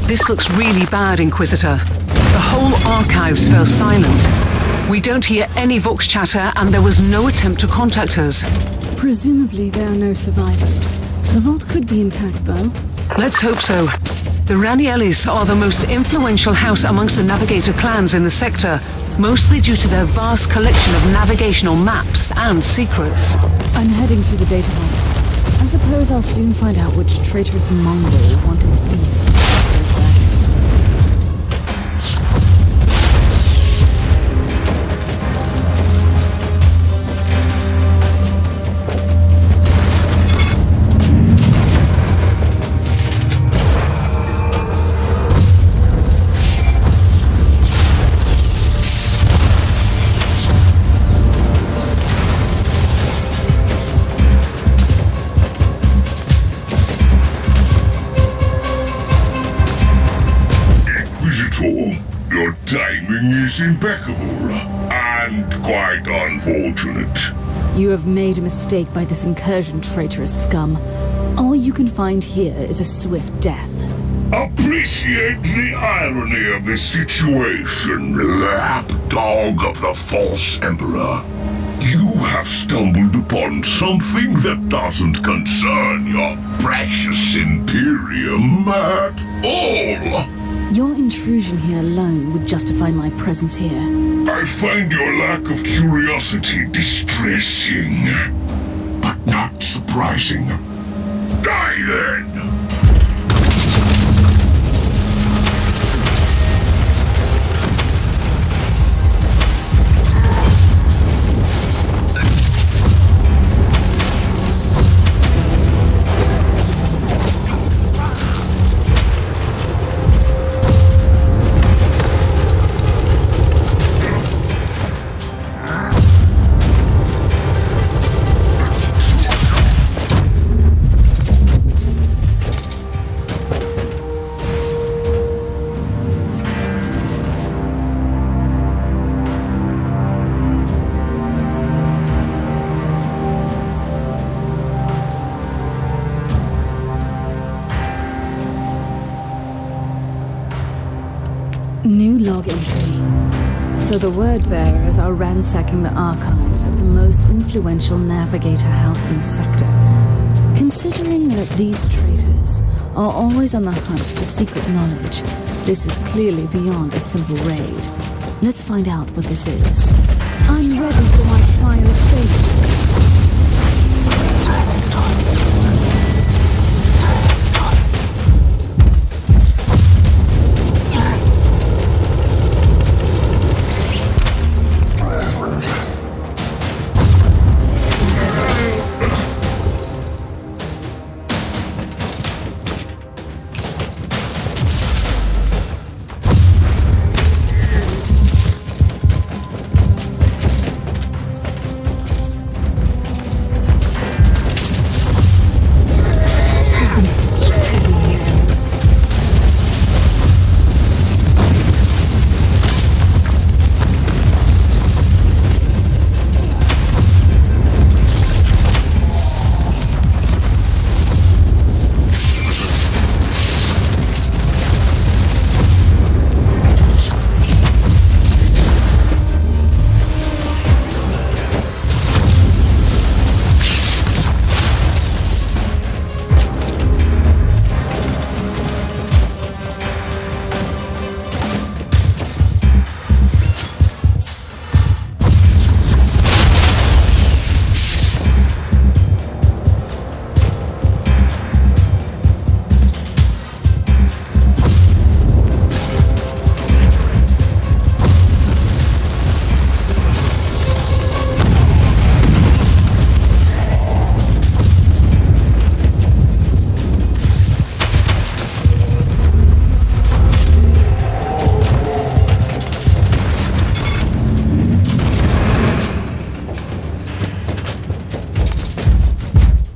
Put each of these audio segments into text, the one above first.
This looks really bad, Inquisitor. The whole archives fell silent. We don't hear any Vox chatter, and there was no attempt to contact us. Presumably there are no survivors. The vault could be intact, though. Let's hope so. The Raniellis are the most influential house amongst the Navigator clans in the sector, mostly due to their vast collection of navigational maps and secrets. I'm heading to the data vault. I suppose I'll soon find out which traitorous Mongol wanted these so bad. Your timing is impeccable, and quite unfortunate. You have made a mistake by this incursion, traitorous scum. All you can find here is a swift death. Appreciate the irony of this situation, lapdog of the false emperor. You have stumbled upon something that doesn't concern your precious Imperium at all. Your intrusion here alone would justify my presence here. I find your lack of curiosity distressing, but not surprising. Die then! New log entry. So the word bearers are ransacking the archives of the most influential navigator house in the sector. Considering that these traitors are always on the hunt for secret knowledge, this is clearly beyond a simple raid. Let's find out what this is. I'm ready for my trial of fate.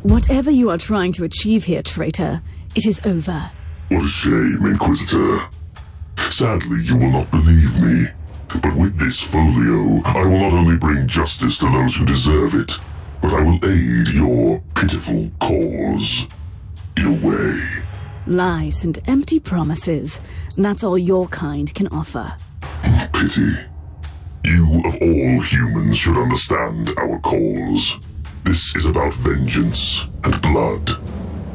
Whatever you are trying to achieve here, traitor, it is over. What a shame, Inquisitor. Sadly, you will not believe me. But with this folio, I will not only bring justice to those who deserve it, but I will aid your pitiful cause. In a way, Lies and empty promises. That's all your kind can offer. Pity. You of all humans should understand our cause. This is about vengeance and blood.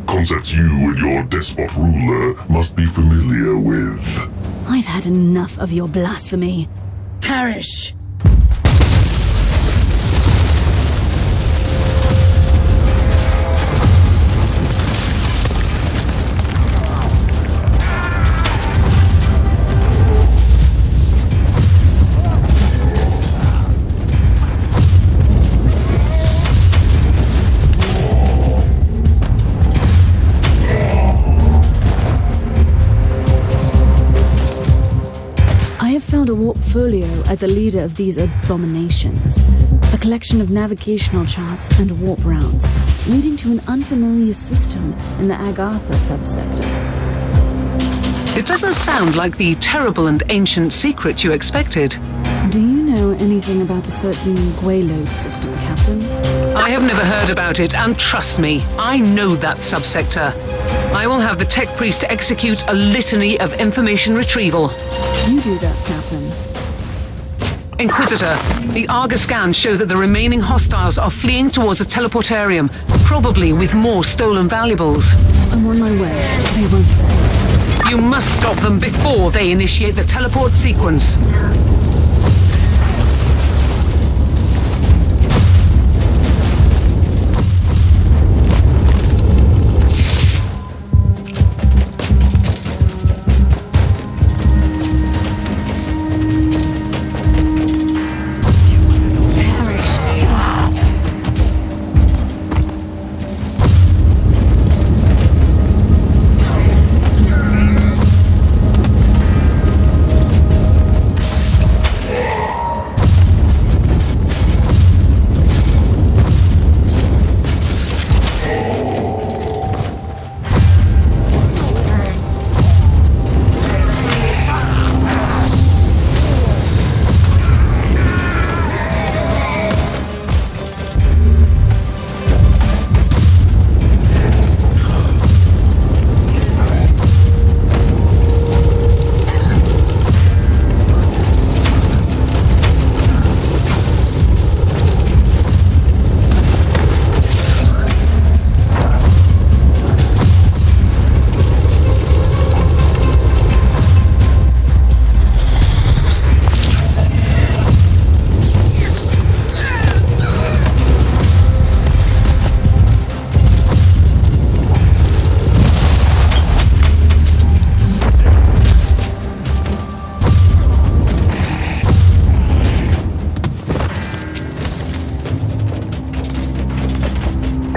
Concepts you and your despot ruler must be familiar with. I've had enough of your blasphemy. Perish! A warp folio at the leader of these abominations. A collection of navigational charts and warp routes, leading to an unfamiliar system in the Agartha subsector. It doesn't sound like the terrible and ancient secret you expected. Do you know anything about a certain Guelode system, Captain? I have never heard about it, and trust me, I know that subsector. I will have the tech priest execute a litany of information retrieval. You do that, Captain. Inquisitor, the Argus scans show that the remaining hostiles are fleeing towards a teleportarium, probably with more stolen valuables. I'm on my way. They won't escape. You must stop them before they initiate the teleport sequence.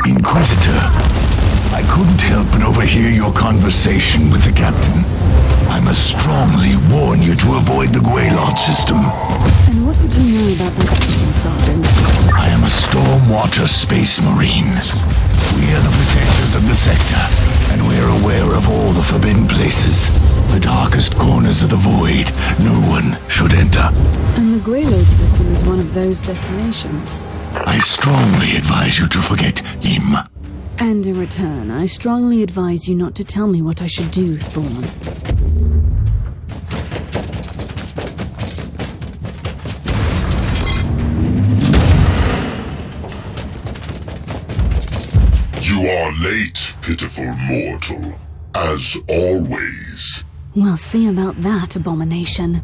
Inquisitor, I couldn't help but overhear your conversation with the captain. I must strongly warn you to avoid the Guelod system. And what would you know about that system, Sergeant? I am a Stormwater Space Marine. We are the protectors of the sector, and we are aware of all the forbidden places. The darkest corners of the void. No one should enter. And the Guelod system is one of those destinations. I strongly advise you to forget him. And in return, I strongly advise you not to tell me what I should do, Thorn. You are late, pitiful mortal, as always. We'll see about that, abomination.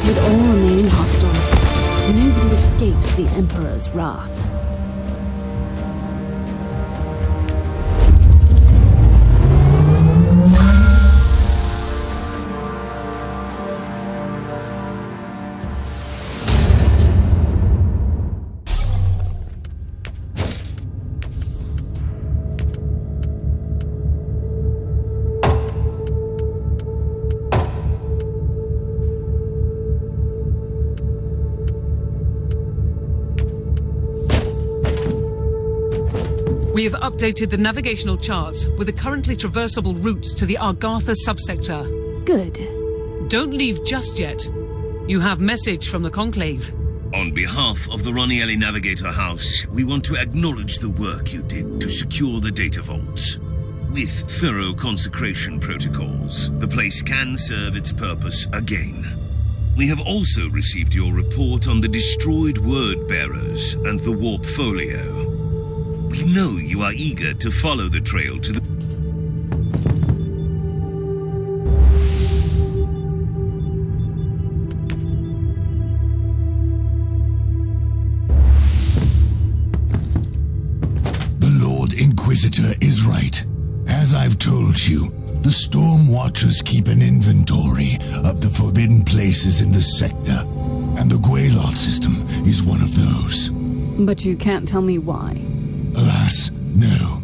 All remaining hostiles. Nobody escapes the Emperor's wrath. We have updated the navigational charts with the currently traversable routes to the Argatha subsector. Good. Don't leave just yet. You have message from the Conclave. On behalf of the Ranielli Navigator House, we want to acknowledge the work you did to secure the data vaults. With thorough consecration protocols, the place can serve its purpose again. We have also received your report on the destroyed word bearers and the warp folio. We know you are eager to follow the trail to the... The Lord Inquisitor is right. As I've told you, the Storm Watchers keep an inventory of the forbidden places in the sector, and the Guelot system is one of those. But you can't tell me why. Alas, no.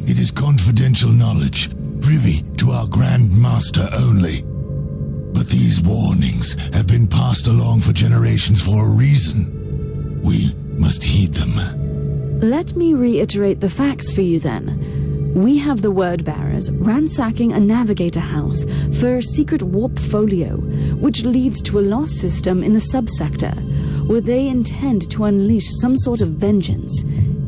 It is confidential knowledge, privy to our Grand Master only. But these warnings have been passed along for generations for a reason. We must heed them. Let me reiterate the facts for you then. We have the word bearers ransacking a navigator house for a secret warp folio, which leads to a lost system in the subsector, where they intend to unleash some sort of vengeance.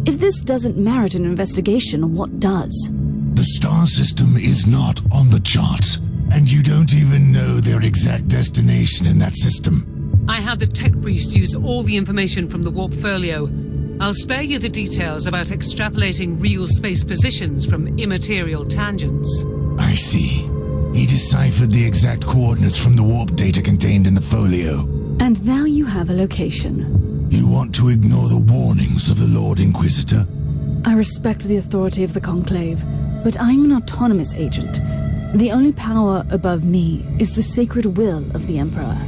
If this doesn't merit an investigation, what does? The star system is not on the charts, and you don't even know their exact destination in that system. I had the tech priest use all the information from the warp folio. I'll spare you the details about extrapolating real space positions from immaterial tangents. I see. He deciphered the exact coordinates from the warp data contained in the folio. And now you have a location. You want to ignore the warnings of the Lord Inquisitor? I respect the authority of the Conclave, but I'm an autonomous agent. The only power above me is the sacred will of the Emperor.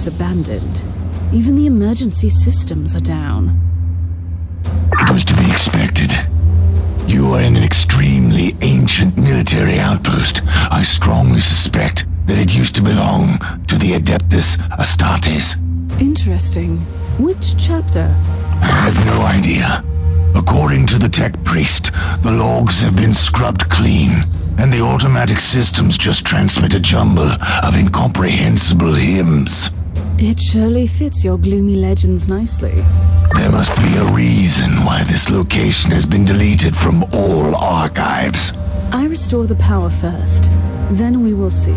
complex abandoned. Even the emergency systems are down. It was to be expected. You are in an extremely ancient military outpost. I strongly suspect that it used to belong to the Adeptus Astartes. Interesting. Which chapter? I have no idea. According to the tech priest, the logs have been scrubbed clean, and the automatic systems just transmit a jumble of incomprehensible hymns. It surely fits your gloomy legends nicely. There must be a reason why this location has been deleted from all archives. I restore the power first, then we will see.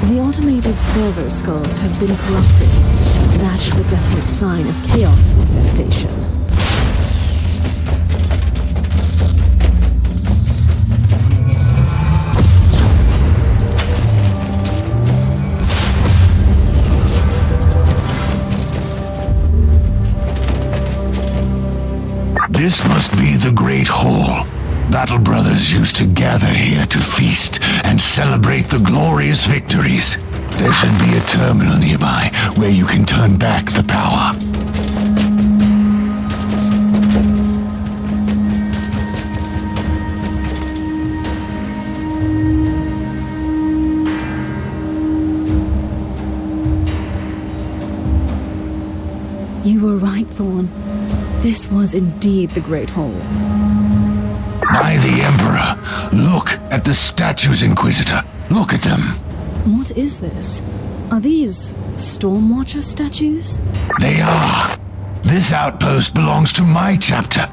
The automated servo skulls have been corrupted. That is a definite sign of chaos infestation. This must be the Great Hall. Battle Brothers used to gather here to feast and celebrate the glorious victories. There should be a terminal nearby where you can turn back the power. You were right, Thorn. This was indeed the Great Hall. By the Emperor, look at the statues, Inquisitor. Look at them. What is this? Are these Stormwatcher statues? They are. This outpost belongs to my chapter.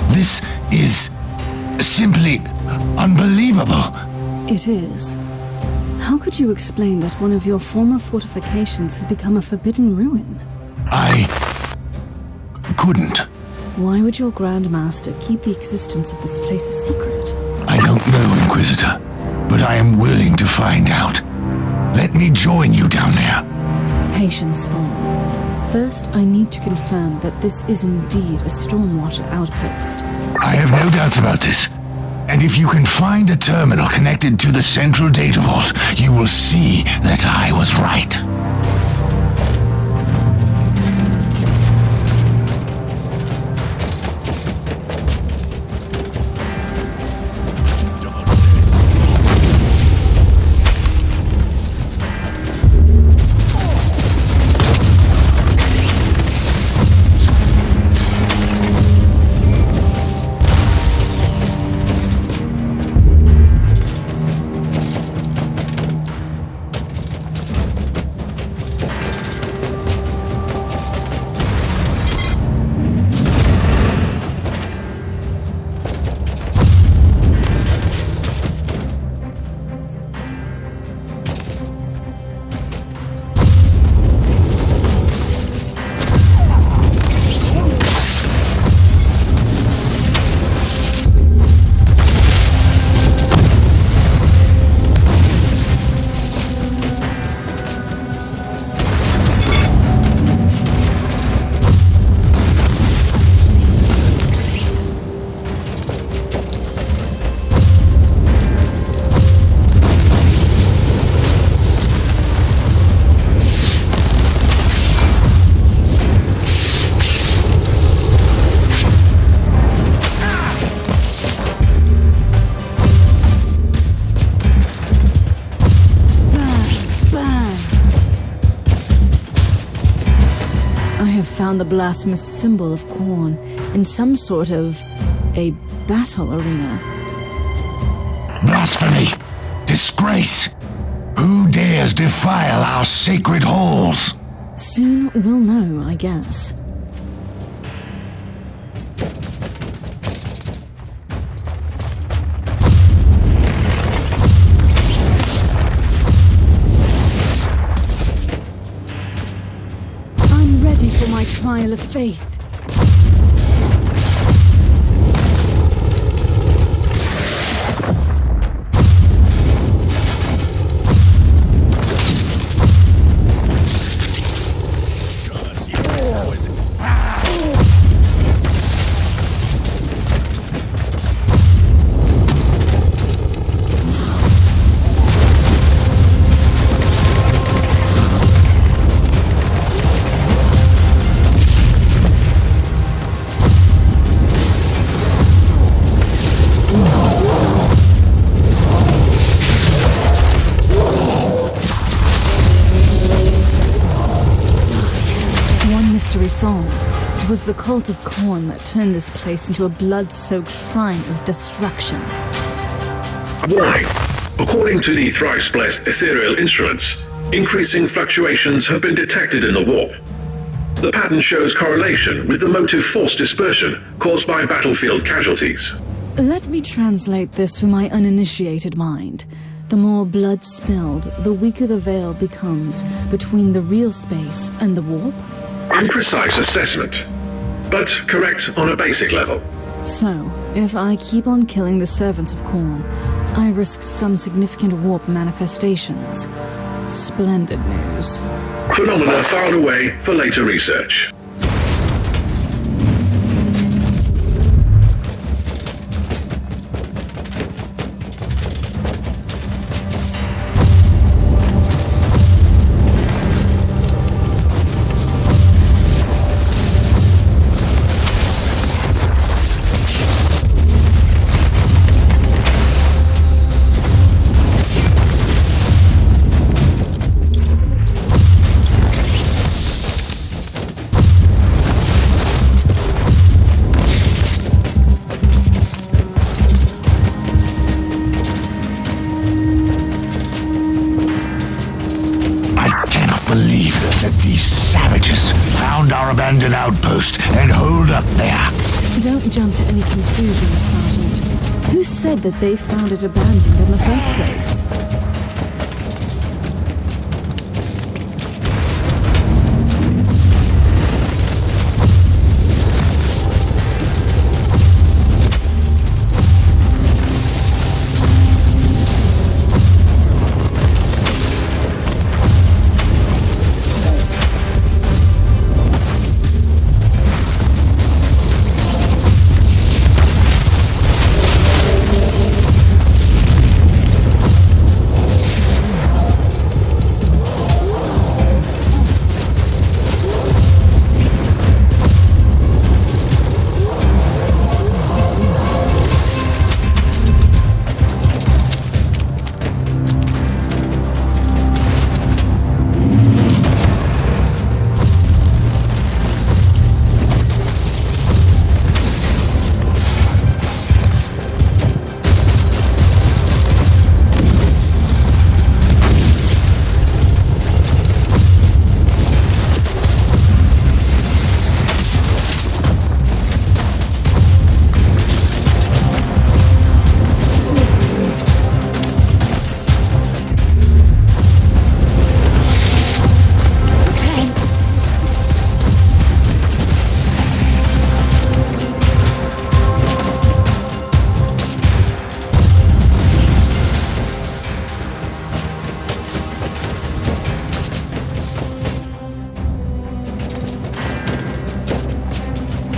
This is simply unbelievable. It is. How could you explain that one of your former fortifications has become a forbidden ruin? I couldn't. Why would your Grand Master keep the existence of this place a secret? I don't know, Inquisitor, but I am willing to find out. Let me join you down there. Patience, Thorn. First, I need to confirm that this is indeed a Stormwatcher outpost. I have no doubts about this. And if you can find a terminal connected to the central data vault, you will see that I was right. Found the blasphemous symbol of Khorne in some sort of a battle arena. Blasphemy! Disgrace! Who dares defile our sacred halls? Soon we'll know, I guess. Ready for my trial of faith. solved. It was the cult of Khorne that turned this place into a blood-soaked shrine of destruction. Warning. According to the thrice-blessed ethereal instruments, increasing fluctuations have been detected in the warp. The pattern shows correlation with the motive force dispersion caused by battlefield casualties. Let me translate this for my uninitiated mind. The more blood spilled, the weaker the veil becomes between the real space and the warp? Imprecise assessment, but correct on a basic level. So, if I keep on killing the servants of Khorne, I risk some significant warp manifestations. Splendid news. Phenomena filed away for later research. Abandoned outpost and hold up there. Don't jump to any conclusions, Sergeant. Who said that they found it abandoned in the first place?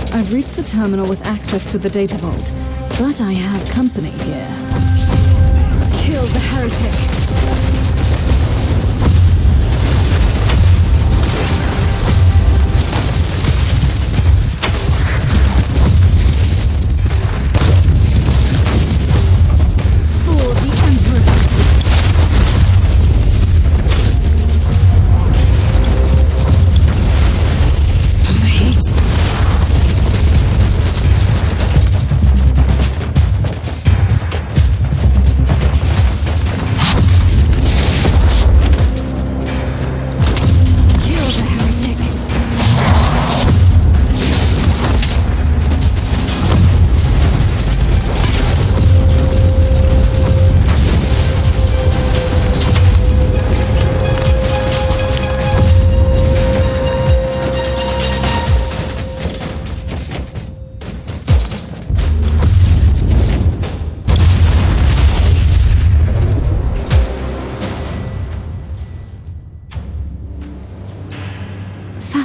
I've reached the terminal with access to the data vault, but I have company here. Kill the heretic!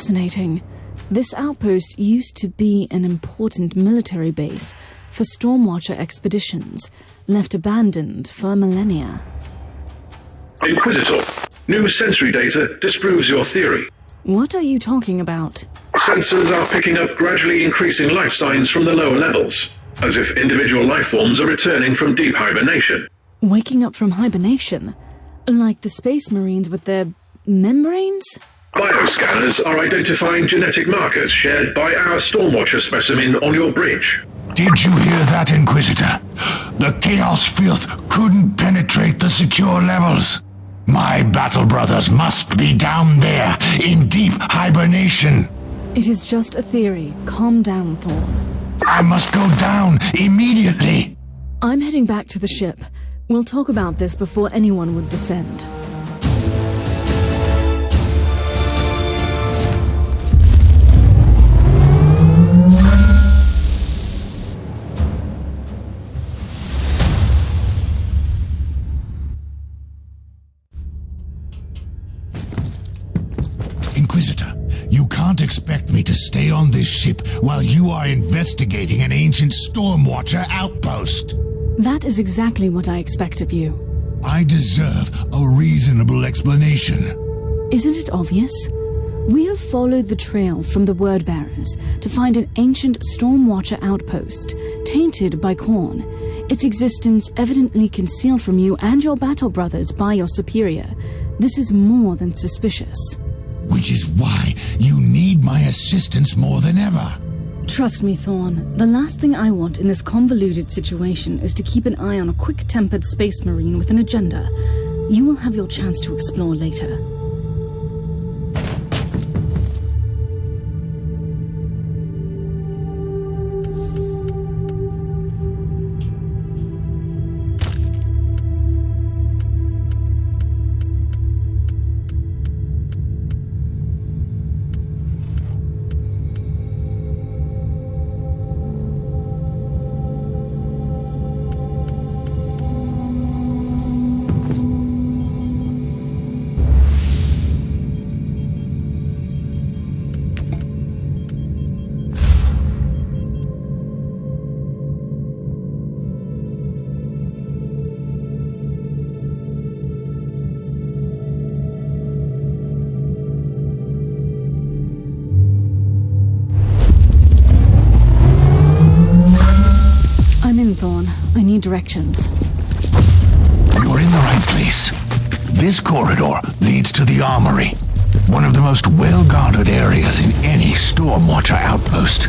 Fascinating. This outpost used to be an important military base for Stormwatcher expeditions, left abandoned for millennia. Inquisitor, new sensory data disproves your theory. What are you talking about? Sensors are picking up gradually increasing life signs from the lower levels, as if individual life forms are returning from deep hibernation. Waking up from hibernation? Like the Space Marines with their membranes? Bioscanners are identifying genetic markers shared by our Stormwatcher specimen on your bridge. Did you hear that, Inquisitor? The Chaos Filth couldn't penetrate the secure levels. My battle brothers must be down there, in deep hibernation. It is just a theory. Calm down, Thorn. I must go down immediately. I'm heading back to the ship. We'll talk about this before anyone would descend. Inquisitor, you can't expect me to stay on this ship while you are investigating an ancient Stormwatcher outpost. That is exactly what I expect of you. I deserve a reasonable explanation. Isn't it obvious? We have followed the trail from the Word-Bearers to find an ancient Stormwatcher outpost, tainted by Khorne, its existence evidently concealed from you and your battle brothers by your superior. This is more than suspicious. Which is why you need my assistance more than ever. Trust me, Thorn. The last thing I want in this convoluted situation is to keep an eye on a quick-tempered space marine with an agenda. You will have your chance to explore later. Thorn, I need directions. You're in the right place. This corridor leads to the armory, one of the most well-guarded areas in any Stormwatcher outpost.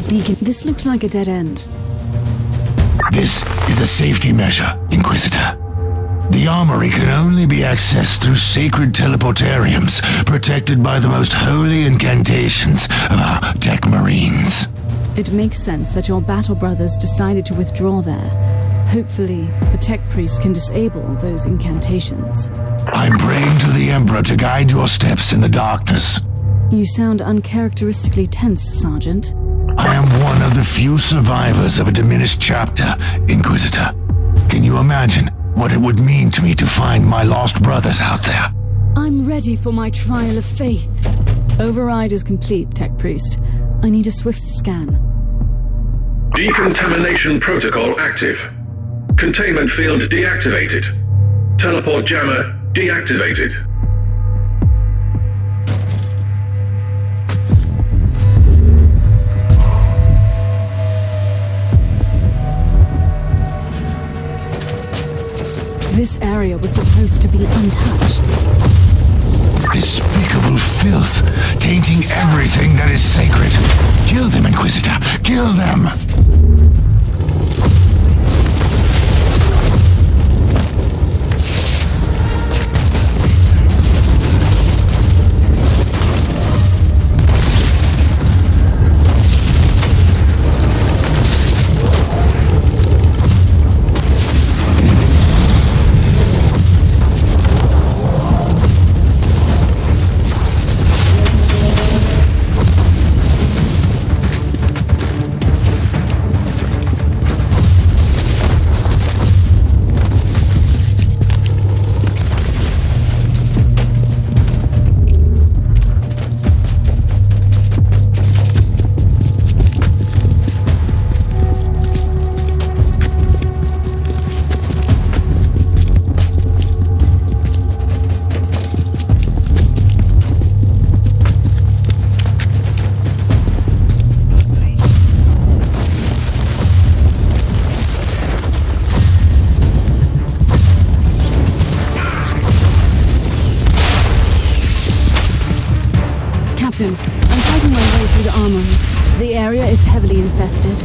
Beacon. This looks like a dead end. This is a safety measure, Inquisitor. The armory can only be accessed through sacred teleportariums, protected by the most holy incantations of our tech marines. It makes sense that your battle brothers decided to withdraw there. Hopefully, the tech priests can disable those incantations. I'm praying to the Emperor to guide your steps in the darkness. You sound uncharacteristically tense, Sergeant. I am one of the few survivors of a diminished chapter, Inquisitor. Can you imagine what it would mean to me to find my lost brothers out there. I'm ready for my trial of faith. Override is complete, Tech Priest. I need a swift scan. Decontamination protocol active. Containment field deactivated. Teleport jammer deactivated. This area was supposed to be untouched. Despicable filth, tainting everything that is sacred. Kill them, Inquisitor. Kill them! I'm fighting my way through the armory. The area is heavily infested.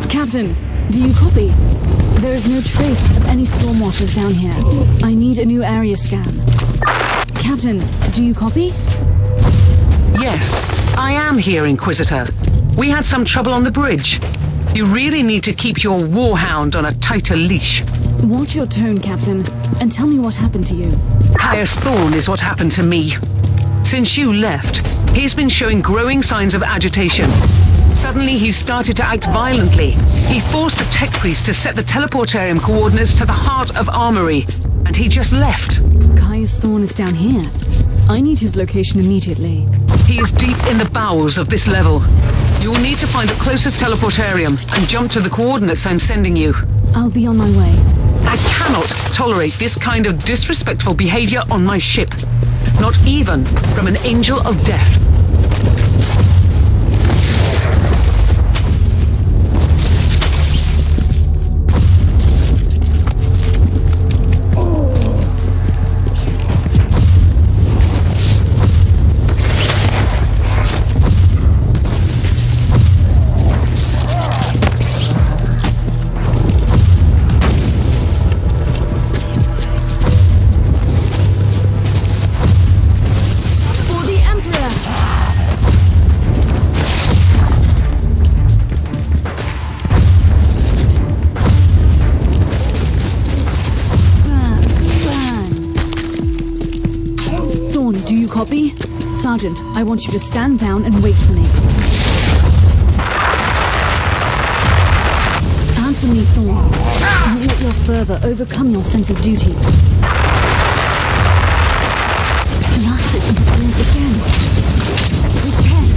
Captain, do you copy? There is no trace of any stormwashers down here. I need a new area scan. Captain, do you copy? Yes, I am here, Inquisitor. We had some trouble on the bridge. You really need to keep your warhound on a tighter leash. Watch your tone, Captain, and tell me what happened to you. Caius Thorn is what happened to me. Since you left, he's been showing growing signs of agitation. Suddenly, he started to act violently. He forced the tech priest to set the teleportarium coordinates to the heart of Armory, and he just left. Caius Thorn is down here. I need his location immediately. He is deep in the bowels of this level. You will need to find the closest teleportarium and jump to the coordinates I'm sending you. I'll be on my way. I cannot tolerate this kind of disrespectful behavior on my ship. Not even from an angel of death. Copy? Sergeant, I want you to stand down and wait for me. Answer me, Thorn. Don't let your fervor overcome your sense of duty. Blasted interference again. Repent.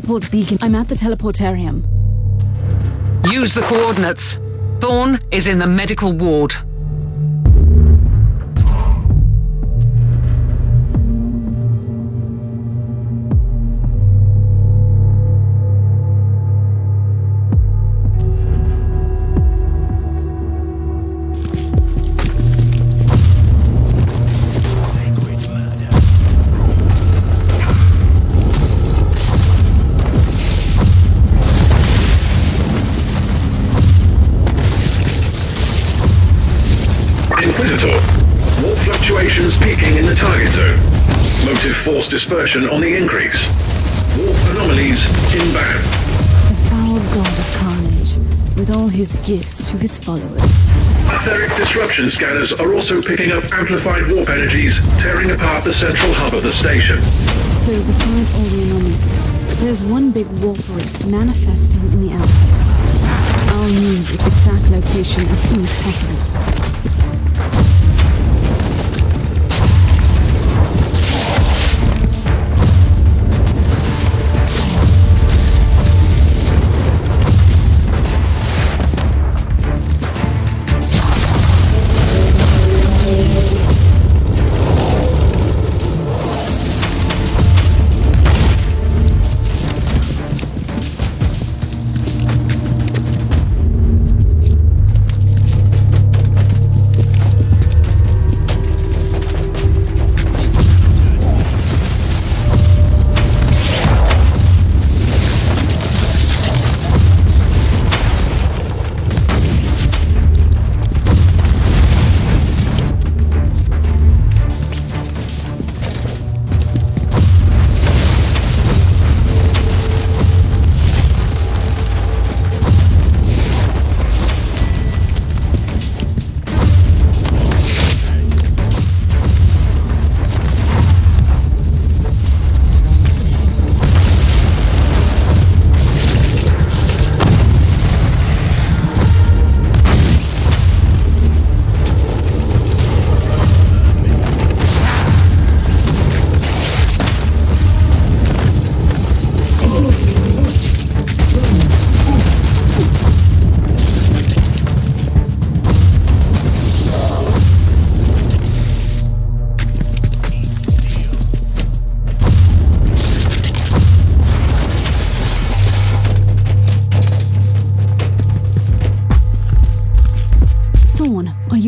teleport beacon. I'm at the teleportarium. Use the coordinates. Thorn is in the medical ward. Inquisitor. Warp fluctuations peaking in the target zone. Motive force dispersion on the increase. Warp anomalies inbound. The foul god of carnage, with all his gifts to his followers. Etheric disruption scanners are also picking up amplified warp energies, tearing apart the central hub of the station. So besides all the anomalies, there's one big warp rift manifesting in the outpost. I'll need its exact location as soon as possible.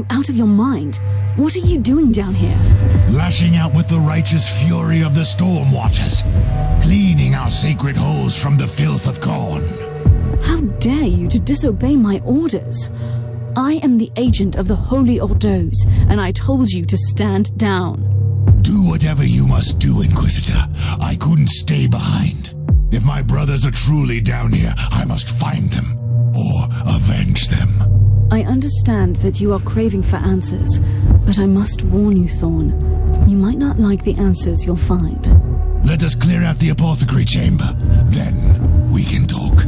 Out of your mind. What are you doing down here? Lashing out with the righteous fury of the storm waters, cleaning our sacred halls from the filth of Khorne. How dare you to disobey my orders? I am the agent of the Holy Ordos, and I told you to stand down. Do whatever you must do, Inquisitor. I couldn't stay behind. If my brothers are truly down here, I must find them, or avenge them. I understand that you are craving for answers, but I must warn you, Thorn. You might not like the answers you'll find. Let us clear out the apothecary chamber. Then we can talk.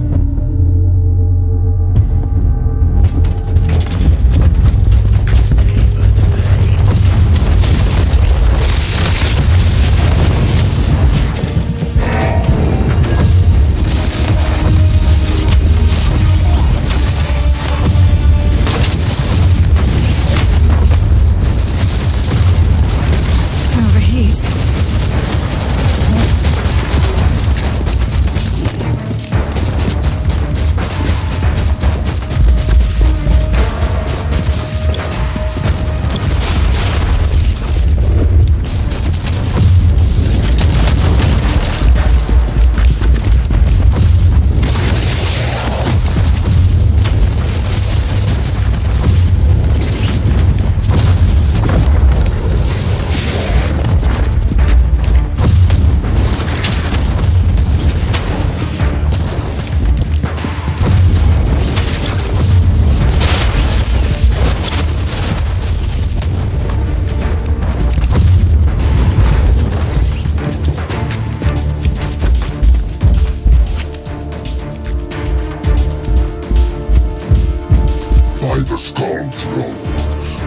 The Skull Throne.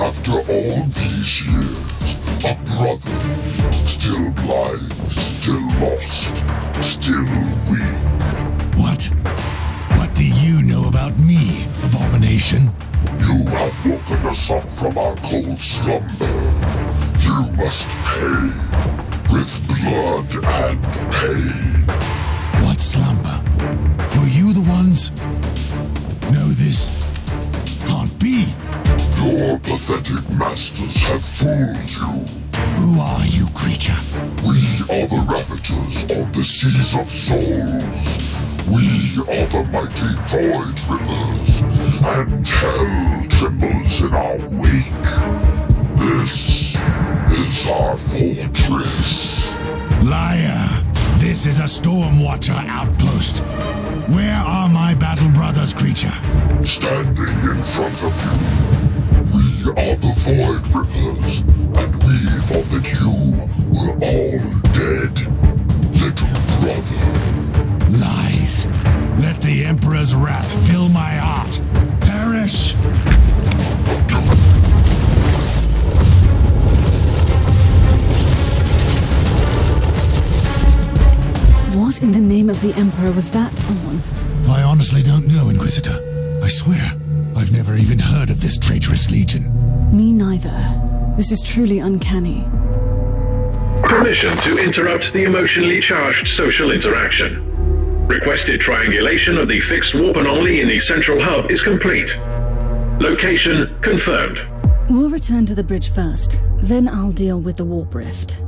After all these years, a brother, still blind, still lost, still weak. What? What do you know about me, abomination? You have woken us up from our cold slumber. You must pay with blood and pain. What slumber? Were you the ones? No, this can't be. Your pathetic masters have fooled you. Who are you, creature? We are the ravagers on the seas of souls. We are the mighty void rippers, and hell trembles in our wake. This is our fortress. Liar! This is a Stormwatcher outpost. Where are my battle brothers, creature? Standing in front of you, we are the void rippers, and we thought that you were all dead, little brother. Lies. Let the Emperor's wrath fill my heart. Perish! What in the name of the Emperor was that, Thorn? I honestly don't know, Inquisitor. I swear, I've never even heard of this traitorous legion. Me neither. This is truly uncanny. Permission to interrupt the emotionally charged social interaction. Requested triangulation of the fixed warp anomaly in the central hub is complete. Location confirmed. We'll return to the bridge first, then I'll deal with the warp rift.